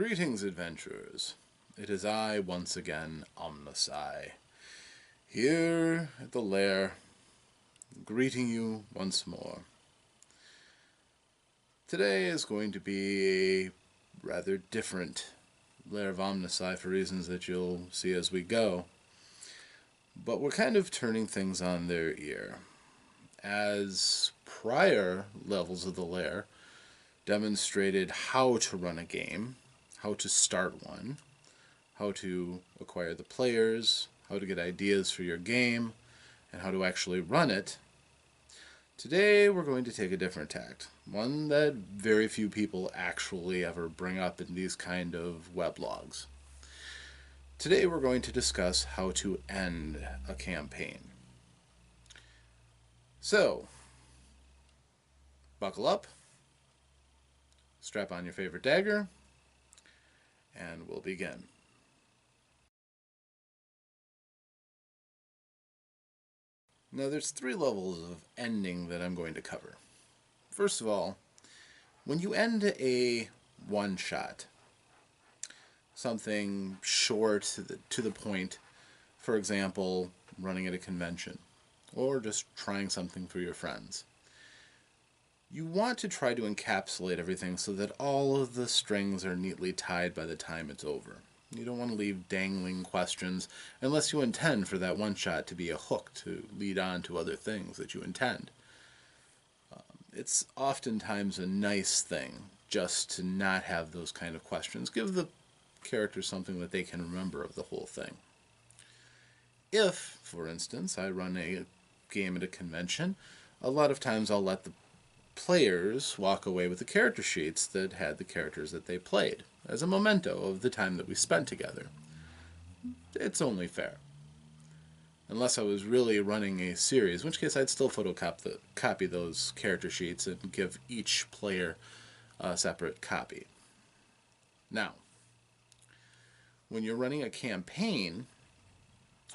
Greetings, adventurers. It is I, once again, OmnusI, here at the Lair, greeting you once more. Today is going to be a rather different Lair of OmnusI for reasons that you'll see as we go. But we're kind of turning things on their ear. As prior levels of the Lair demonstrated how to run a game, how to start one, how to acquire the players, how to get ideas for your game, and how to actually run it, today we're going to take a different tact. One that very few people actually ever bring up in these kind of weblogs. Today we're going to discuss how to end a campaign. So, buckle up, strap on your favorite dagger, and we'll begin. Now, there's 3 levels of ending that I'm going to cover. First of all, when you end a one-shot, something short to the point, for example, running at a convention, or just trying something for your friends, you want to try to encapsulate everything so that all of the strings are neatly tied by the time it's over. You don't want to leave dangling questions unless you intend for that one shot to be a hook to lead on to other things that you intend. It's oftentimes a nice thing just to not have those kind of questions. Give the character something that they can remember of the whole thing. If, for instance, I run a game at a convention, a lot of times I'll let the players walk away with the character sheets that had the characters that they played, as a memento of the time that we spent together. It's only fair. Unless I was really running a series, in which case I'd still photocopy those character sheets and give each player a separate copy. Now, when you're running a campaign,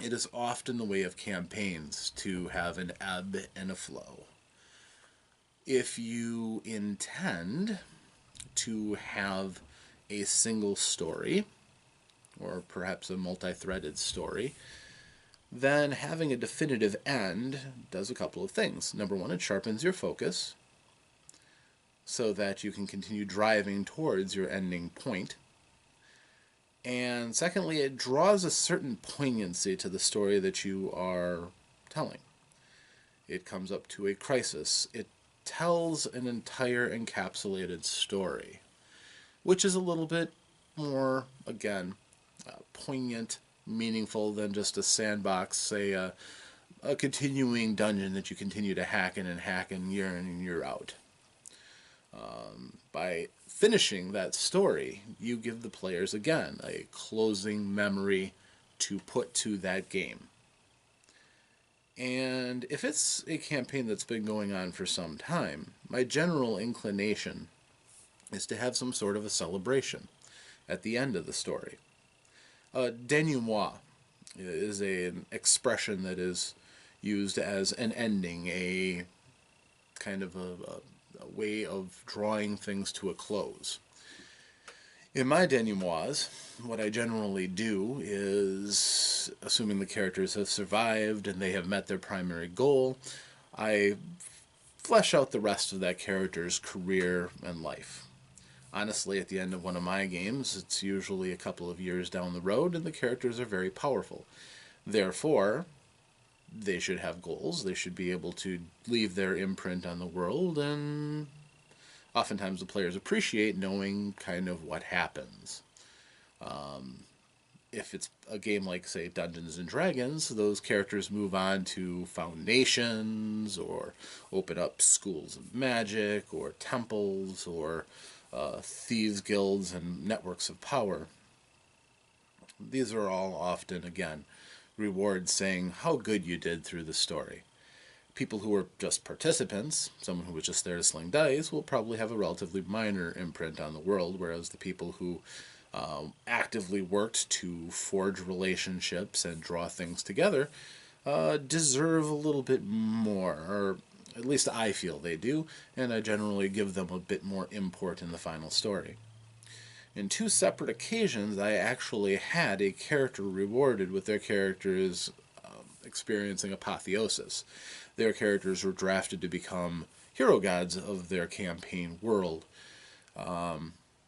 it is often the way of campaigns to have an ebb and a flow. If you intend to have a single story, or perhaps a multi-threaded story, then having a definitive end does a couple of things. Number one, it sharpens your focus so that you can continue driving towards your ending point. And secondly, it draws a certain poignancy to the story that you are telling. It comes up to a crisis. It tells an entire encapsulated story, which is a little bit more, again, poignant, meaningful than just a sandbox, say a continuing dungeon that you continue to hack in year in and year out. By finishing that story, you give the players, again, a closing memory to put to that game. And if it's a campaign that's been going on for some time, my general inclination is to have some sort of a celebration at the end of the story. Denouement is an expression that is used as an ending, a kind of a way of drawing things to a close. In my denouements, what I generally do is, assuming the characters have survived and they have met their primary goal, I flesh out the rest of that character's career and life. Honestly, at the end of one of my games, it's usually a couple of years down the road, and the characters are very powerful. Therefore, they should have goals, they should be able to leave their imprint on the world, and oftentimes the players appreciate knowing kind of what happens. If it's a game like, say, Dungeons and Dragons, those characters move on to foundations, or open up schools of magic, or temples, or thieves' guilds and networks of power. These are all often, again, rewards saying how good you did through the story. People who are just participants, someone who was just there to sling dice, will probably have a relatively minor imprint on the world, whereas the people who actively worked to forge relationships and draw things together deserve a little bit more, or at least I feel they do, and I generally give them a bit more import in the final story. In two separate occasions, I actually had a character rewarded with their characters experiencing apotheosis. Their characters were drafted to become hero gods of their campaign world,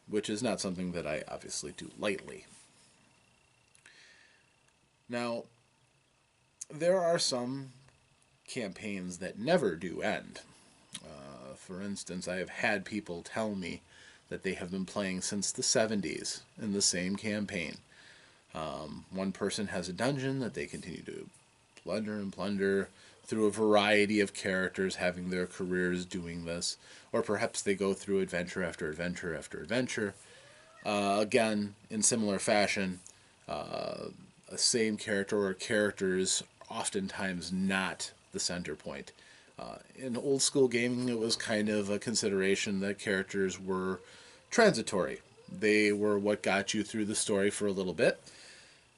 which is not something that I obviously do lightly. Now, there are some campaigns that never do end. For instance, I have had people tell me that they have been playing since the 70s in the same campaign. One person has a dungeon that they continue to plunder and plunder through a variety of characters having their careers doing this, or perhaps they go through adventure after adventure after adventure. Again, in similar fashion, a same character or characters oftentimes not the center point. In old school gaming, it was kind of a consideration that characters were transitory. They were what got you through the story for a little bit,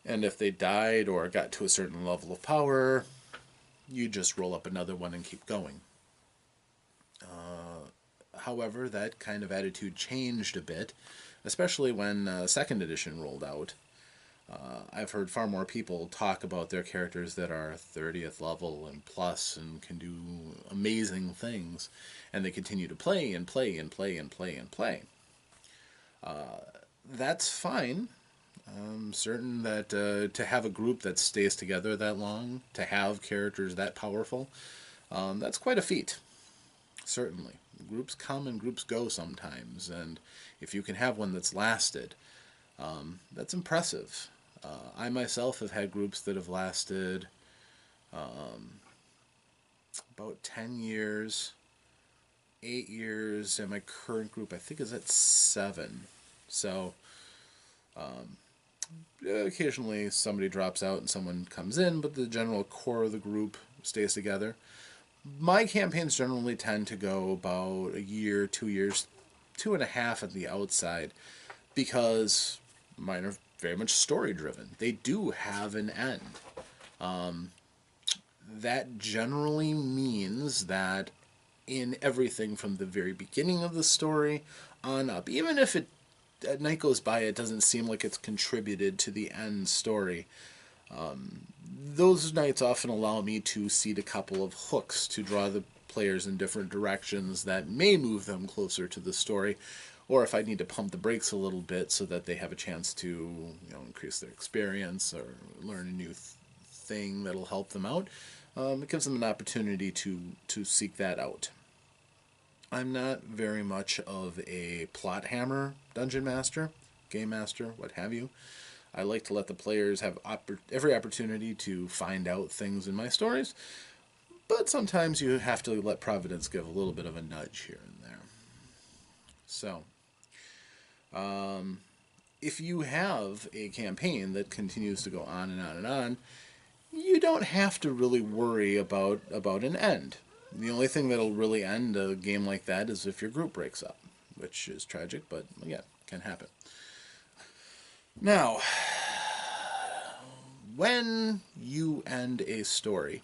and if they died or got to a certain level of power, you just roll up another one and keep going. However, that kind of attitude changed a bit, especially when 2nd edition rolled out. I've heard far more people talk about their characters that are 30th level and plus and can do amazing things, and they continue to play and play and play and play and play. That's fine. I'm certain that to have a group that stays together that long, to have characters that powerful, that's quite a feat. Certainly. Groups come and groups go sometimes, and if you can have one that's lasted, that's impressive. I myself have had groups that have lasted about 10 years, 8 years, and my current group I think is at 7. So occasionally somebody drops out and someone comes in, but the general core of the group stays together. My campaigns generally tend to go about a year, 2 years, 2.5 at the outside, because mine are very much story driven. They do have an end. That generally means that in everything from the very beginning of the story on up, even if a night goes by, it doesn't seem like it's contributed to the end story. Those nights often allow me to seed a couple of hooks to draw the players in different directions that may move them closer to the story, or if I need to pump the brakes a little bit so that they have a chance to increase their experience or learn a new thing that'll help them out. It gives them an opportunity to seek that out. I'm not very much of a plot hammer dungeon master, game master, what have you. I like to let the players have every opportunity to find out things in my stories, but sometimes you have to let Providence give a little bit of a nudge here and there. So, if you have a campaign that continues to go on and on and on, you don't have to really worry about an end. The only thing that'll really end a game like that is if your group breaks up, which is tragic, but again, can happen. Now, when you end a story,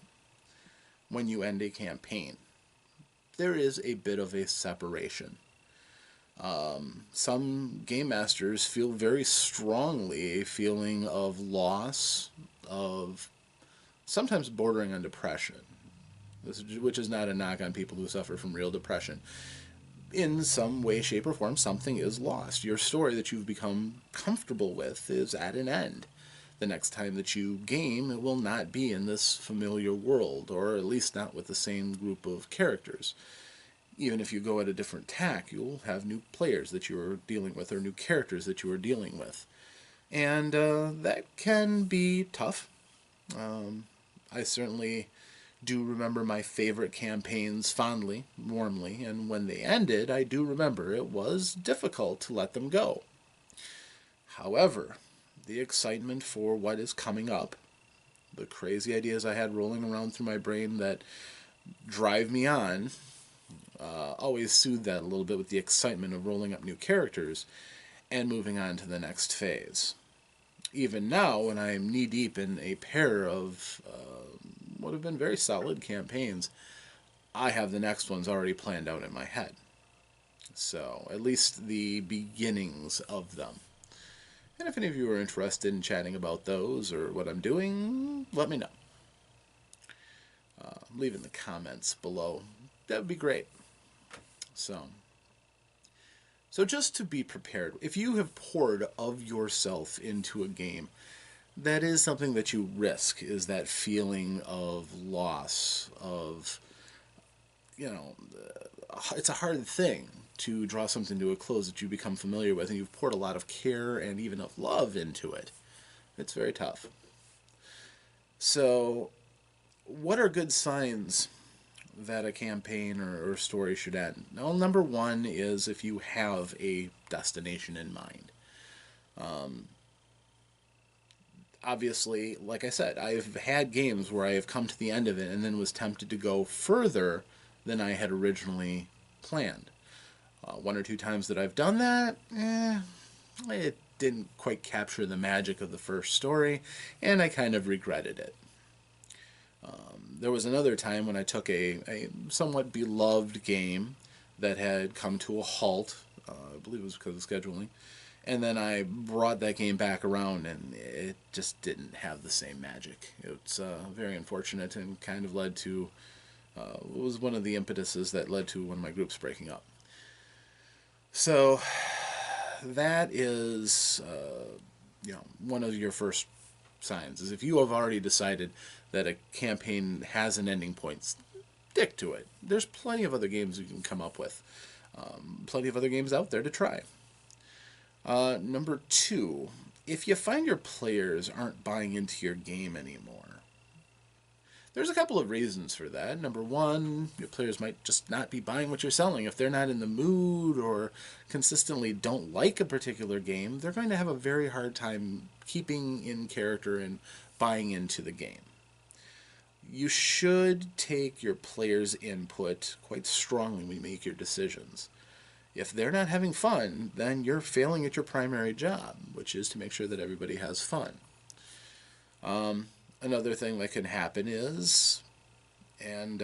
when you end a campaign, there is a bit of a separation. Some game masters feel very strongly a feeling of loss, of sometimes bordering on depression, which is not a knock on people who suffer from real depression. In some way, shape, or form, something is lost. Your story that you've become comfortable with is at an end. The next time that you game, it will not be in this familiar world, or at least not with the same group of characters. Even if you go at a different tack, you'll have new players that you are dealing with, or new characters that you are dealing with. And that can be tough. I certainly do remember my favorite campaigns fondly, warmly, and when they ended, I do remember it was difficult to let them go. However, the excitement for what is coming up, the crazy ideas I had rolling around through my brain that drive me on, always soothe that a little bit with the excitement of rolling up new characters and moving on to the next phase. Even now, when I am knee-deep in a pair of what have been very solid campaigns, I have the next ones already planned out in my head. So, at least the beginnings of them. And if any of you are interested in chatting about those or what I'm doing, let me know. Leave in the comments below. That would be great. So just to be prepared, if you have poured of yourself into a game, that is something that you risk, is that feeling of loss, of, you know, it's a hard thing to draw something to a close that you become familiar with, and you've poured a lot of care and even of love into it. It's very tough. So, what are good signs that a campaign or story should end? Well, number one is if you have a destination in mind. Obviously, like I said, I've had games where I have come to the end of it and then was tempted to go further than I had originally planned. One or two times that I've done that, it didn't quite capture the magic of the first story, and I kind of regretted it. There was another time when I took a somewhat beloved game that had come to a halt. I believe it was because of scheduling. And then I brought that game back around, and it just didn't have the same magic. It's very unfortunate, and kind of led to, it was one of the impetuses that led to one of my groups breaking up. So that is, one of your first signs, is if you have already decided that a campaign has an ending point, stick to it. There's plenty of other games you can come up with. Plenty of other games out there to try. Number two, if you find your players aren't buying into your game anymore, there's a couple of reasons for that. Number one, your players might just not be buying what you're selling. If they're not in the mood or consistently don't like a particular game, they're going to have a very hard time keeping in character and buying into the game. You should take your players' input quite strongly when you make your decisions. If they're not having fun, then you're failing at your primary job, which is to make sure that everybody has fun. Another thing that can happen is, and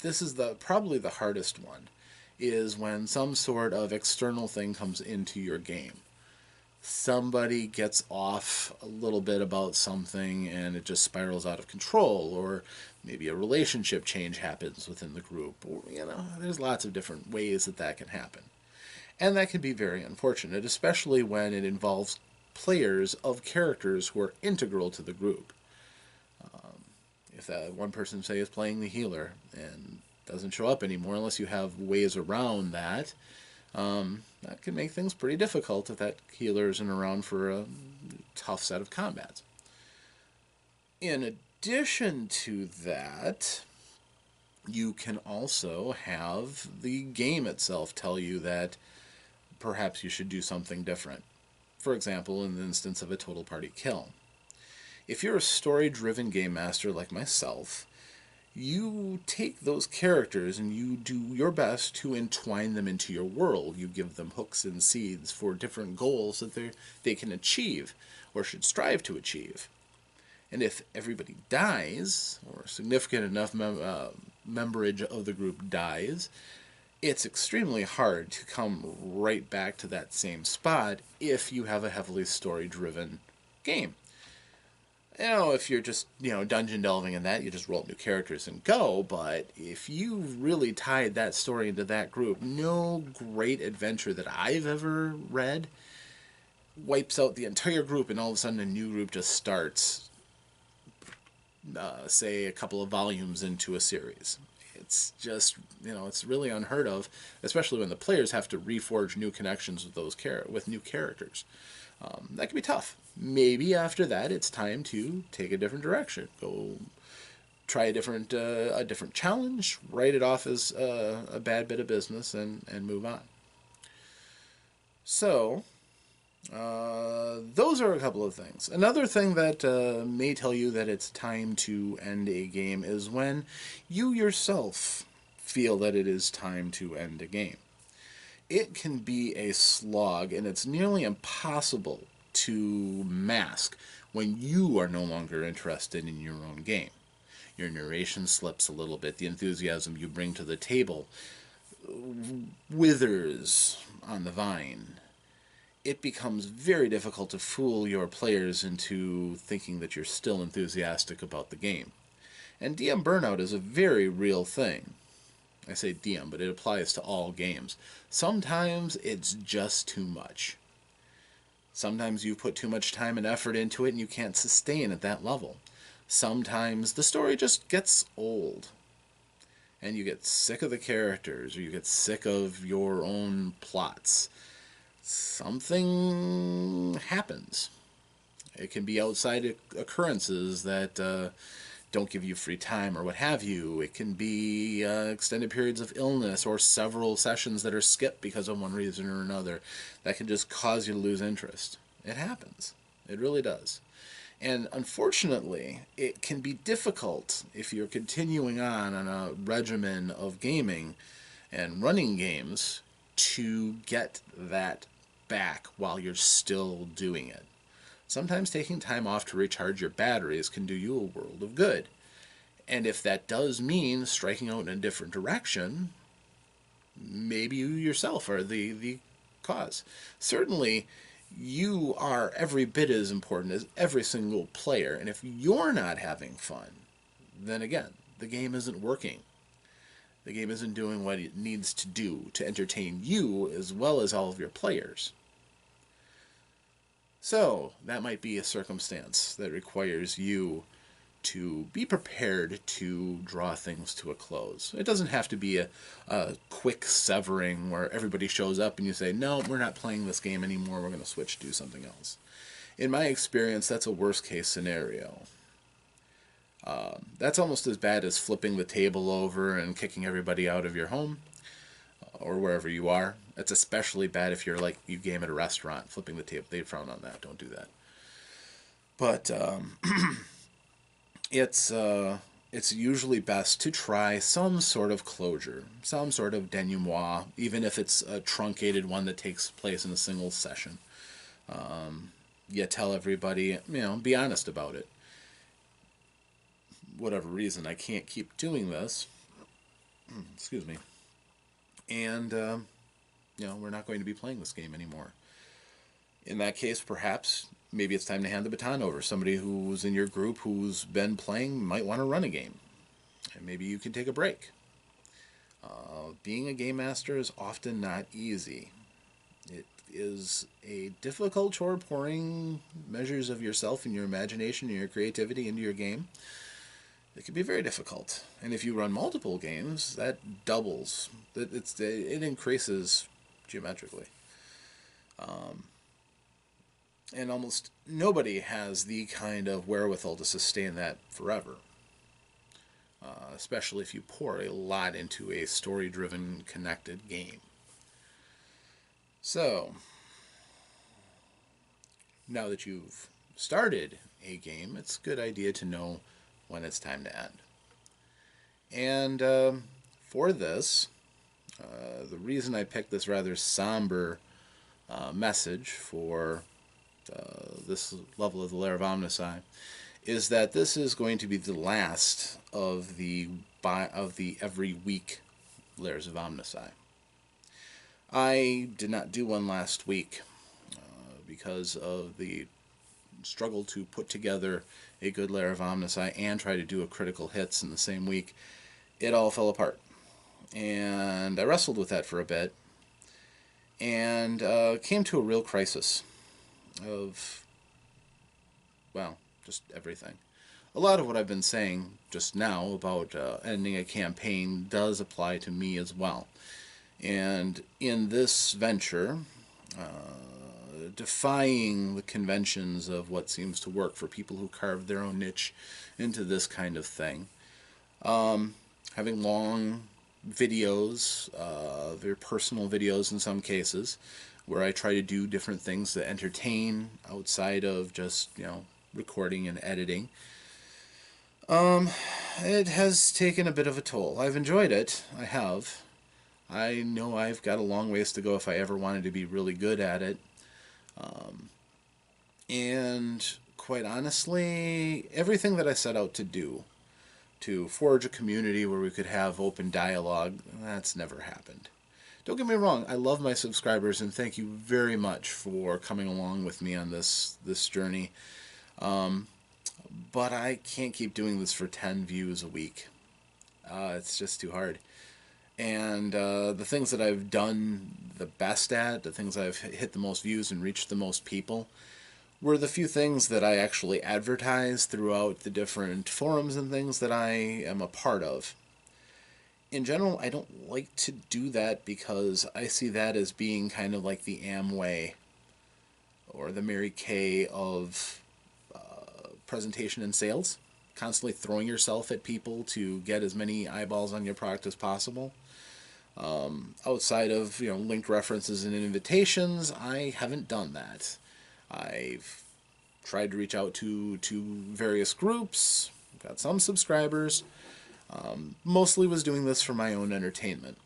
this is probably the hardest one, is when some sort of external thing comes into your game. Somebody gets off a little bit about something and it just spirals out of control, or maybe a relationship change happens within the group, or there's lots of different ways that can happen, and that can be very unfortunate, especially when it involves players of characters who are integral to the group. If that one person, say, is playing the healer and doesn't show up anymore unless you have ways around that, that can make things pretty difficult if that healer isn't around for a tough set of combats. In addition to that, you can also have the game itself tell you that perhaps you should do something different. For example, in the instance of a total party kill. If you're a story-driven game master like myself, you take those characters and you do your best to entwine them into your world. You give them hooks and seeds for different goals that they can achieve or should strive to achieve. And if everybody dies, or significant enough memberage of the group dies, it's extremely hard to come right back to that same spot if you have a heavily story-driven game. If you're just, dungeon delving in that, you just roll up new characters and go, but if you've really tied that story into that group, no great adventure that I've ever read wipes out the entire group and all of a sudden a new group just starts, say, a couple of volumes into a series. It's just, it's really unheard of, especially when the players have to reforge new connections with new characters. That can be tough. Maybe after that, it's time to take a different direction. Go try a different challenge, write it off as a bad bit of business, and move on. So, those are a couple of things. Another thing that may tell you that it's time to end a game is when you yourself feel that it is time to end a game. It can be a slog, and it's nearly impossible to mask when you are no longer interested in your own game. Your narration slips a little bit, the enthusiasm you bring to the table withers on the vine, it becomes very difficult to fool your players into thinking that you're still enthusiastic about the game. And DM burnout is a very real thing. I say DM, but it applies to all games. Sometimes it's just too much. Sometimes you put too much time and effort into it and you can't sustain at that level. Sometimes the story just gets old and you get sick of the characters or you get sick of your own plots. Something happens. It can be outside occurrences that don't give you free time or what have you. It can be extended periods of illness or several sessions that are skipped because of one reason or another that can just cause you to lose interest. It happens. It really does. And unfortunately, it can be difficult if you're continuing on a regimen of gaming and running games to get that back while you're still doing it. Sometimes taking time off to recharge your batteries can do you a world of good. And if that does mean striking out in a different direction, maybe you yourself are the cause. Certainly, you are every bit as important as every single player. And if you're not having fun, then again, the game isn't working. The game isn't doing what it needs to do to entertain you as well as all of your players. So, that might be a circumstance that requires you to be prepared to draw things to a close. It doesn't have to be a quick severing where everybody shows up and you say, no, we're not playing this game anymore, we're going to switch to do something else. In my experience, that's a worst case scenario. That's almost as bad as flipping the table over and kicking everybody out of your home or wherever you are. It's especially bad if you're like you game at a restaurant, flipping the table. They frown on that. Don't do that. But it's usually best to try some sort of closure, some sort of denouement, even if it's a truncated one that takes place in a single session. You tell everybody, be honest about it. Whatever reason, I can't keep doing this. Excuse me. And, we're not going to be playing this game anymore. In that case, perhaps, maybe it's time to hand the baton over. Somebody who's in your group who's been playing might want to run a game. And maybe you can take a break. Being a game master is often not easy. It is a difficult chore pouring measures of yourself and your imagination and your creativity into your game. It can be very difficult. And if you run multiple games, that doubles. It increases geometrically. And almost nobody has the kind of wherewithal to sustain that forever. Especially if you pour a lot into a story-driven, connected game. So, now that you've started a game, it's a good idea to know when it's time to end. And for this, the reason I picked this rather somber message for this level of the Lair of OmnusI is that this is going to be the last of the every week Lairs of OmnusI. I did not do one last week because of the struggle to put together a good Lair of OmnusI and try to do a critical hits in the same week. It all fell apart. And I wrestled with that for a bit and came to a real crisis of, well, just everything. A lot of what I've been saying just now about ending a campaign does apply to me as well. And in this venture, defying the conventions of what seems to work for people who carve their own niche into this kind of thing, having long videos, very personal videos in some cases, where I try to do different things that entertain outside of just, recording and editing. It has taken a bit of a toll. I've enjoyed it. I have. I know I've got a long ways to go if I ever wanted to be really good at it. And quite honestly, everything that I set out to do to forge a community where we could have open dialogue. That's never happened. Don't get me wrong, I love my subscribers and thank you very much for coming along with me on this journey. But I can't keep doing this for 10 views a week. It's just too hard. And the things that I've done the best at, the things I've hit the most views and reached the most people, were the few things that I actually advertise throughout the different forums and things that I am a part of. In general, I don't like to do that because I see that as being kind of like the Amway or the Mary Kay of presentation and sales. Constantly throwing yourself at people to get as many eyeballs on your product as possible. Outside of linked references and invitations, I haven't done that. I've tried to reach out to various groups, got some subscribers. Mostly was doing this for my own entertainment,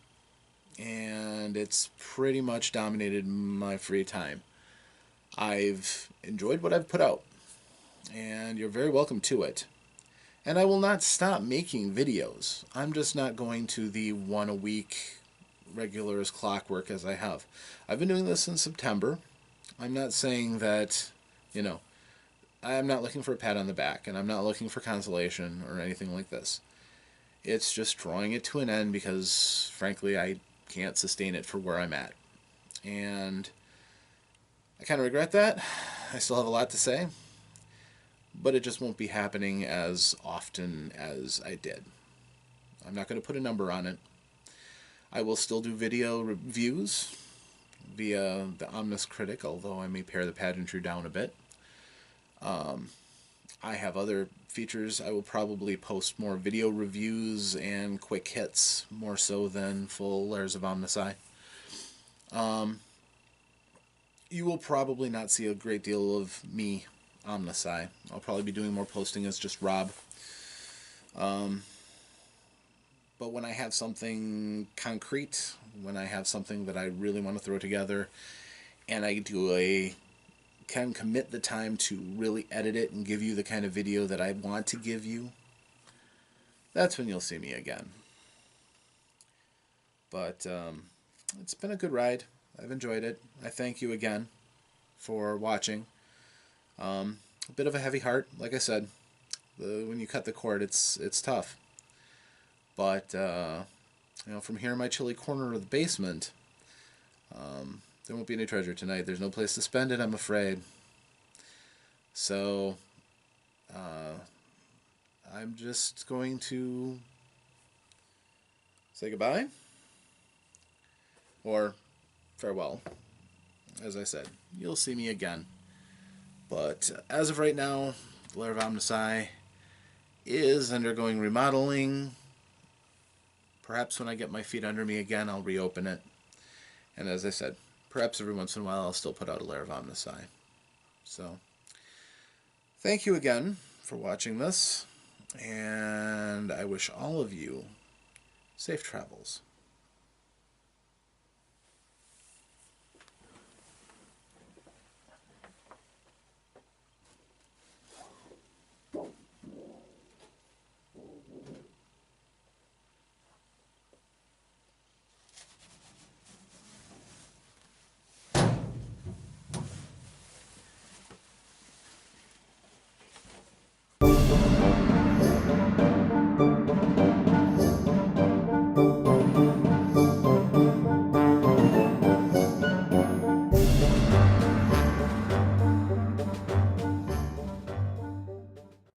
and it's pretty much dominated my free time. I've enjoyed what I've put out, and you're very welcome to it. And I will not stop making videos. I'm just not going to the one a week regular as clockwork as I have. I've been doing this since September. I'm not saying that, I'm not looking for a pat on the back, and I'm not looking for consolation or anything like this. It's just drawing it to an end because, frankly, I can't sustain it for where I'm at. And I kind of regret that. I still have a lot to say, but it just won't be happening as often as I did. I'm not going to put a number on it. I will still do video reviews via the Omnus Critic, although I may pare the pageantry down a bit. I have other features. I will probably post more video reviews and quick hits, more so than full Lairs of OmnusI. You will probably not see a great deal of me, OmnusI. I'll probably be doing more posting as just Rob. But when I have something concrete, when I have something that I really want to throw together, and I can commit the time to really edit it and give you the kind of video that I want to give you, that's when you'll see me again. But it's been a good ride. I've enjoyed it. I thank you again for watching. A bit of a heavy heart, like I said. When you cut the cord, it's tough. But from here in my chilly corner of the basement, there won't be any treasure tonight. There's no place to spend it, I'm afraid. So I'm just going to say goodbye or farewell. As I said, you'll see me again. But as of right now, the Lair of OmnusI is undergoing remodeling. Perhaps when I get my feet under me again, I'll reopen it. And as I said, perhaps every once in a while I'll still put out a Lair of OmnusI. So, thank you again for watching this, and I wish all of you safe travels.